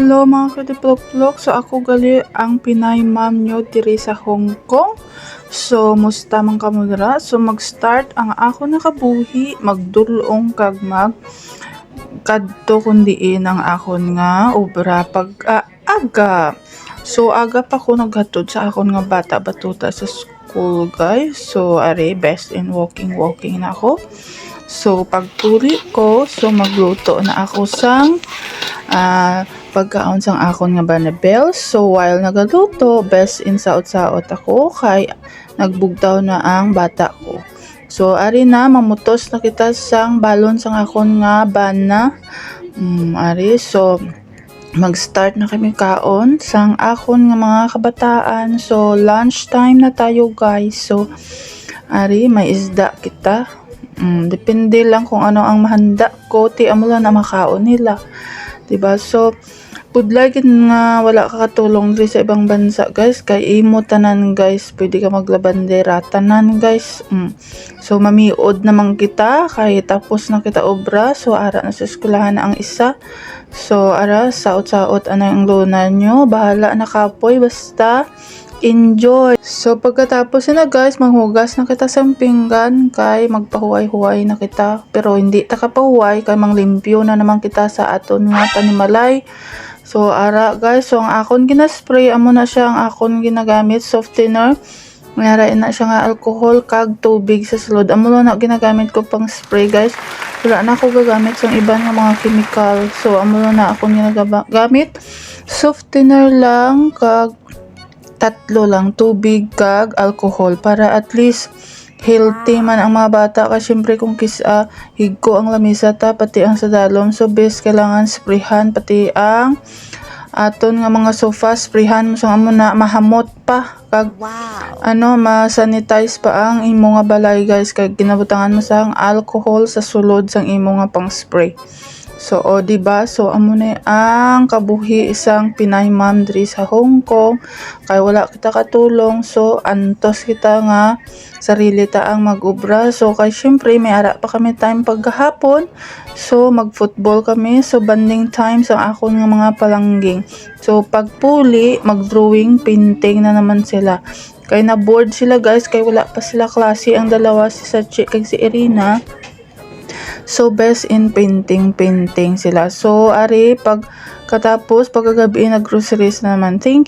Hello mga kadiplok-plok. So ako gali ang Pinay ma'am nyo diri sa Hong Kong. So musta man kamudra. So mag-start ang ako nakabuhi magdulong kag mag kadto kundiin ang akon nga obra pag aga. So aga pa ko naghatod sa akon nga bata batuta sa school guys. So are best in walking na ako. So pagtuli ko, so magluto na ako sang pagkaon sang akon nga banabel. So while nagaluto, best in saot-saot ako kay nagbugtaw na ang bata ko. So ari na mamutos na kita sang balon sang akon nga bana. Ari so mag-start na kami kaon sang akon nga mga kabataan. So lunch time na tayo guys. So ari may isda kita. Depende lang kung ano ang mahanda ko. Ti amo lang na makaon nila. Diba? So, pudlay nga wala ka katulong diri sa ibang bansa guys. Kay imo tanan guys. Pwede ka maglabandera. Tanan guys. So, mamiod naman kita. Kay tapos na kita obra. So, ara na sa eskwelahan ang isa. So, ara, saot-saot anay ang luna nyo. Bahala na kapoy. Basta, enjoy. So pagkatapos na guys, manghugas na kita sa pinggan kay magpahuway-huway na kita. Pero hindi ta kapahuway kay manglimpyo na naman kita sa aton nga panimalay. So ara guys, so ang akon ginaspray amo na siya ang akon ginagamit softener. Mayara na siya nga alcohol kag tubig sa sulod. Amo na ginagamit ko pang spray guys. Wala na ako gagamit sa iban nga mga chemical. So amo na akon ginagamit. Softener lang kag tatlo lang, tubig kag alcohol para at least healthy man ang mga bata kasi syempre kung higko ang lamisa ta pati ang sadalom, so best kailangan sprayhan pati ang aton nga mga sofa sprayhan mo sang amo na mahamot pa kag ma-sanitize pa ang imo nga balay guys kay ginabutangan mo sang alcohol sa sulod sang imo nga pang spray. So, diba? So, amo na ang kabuhi isang Pinay ma'am diri sa Hong Kong. Kay wala kita katulong. So, antos kita nga sarili ta ang mag-ubra. So, kay syempre, may ara pa kami time paghapon. So, mag-football kami. So, banding time sa akon nga mga palangging. So, pagpuli, mag-drawing, painting na naman sila. Kay na-board sila guys. Kay wala pa sila klase ang dalawa, si Sachi kag si Irina. So, best in painting sila. So, ari, pagkatapos, pagkagabi, nag-groceries naman. Thank you.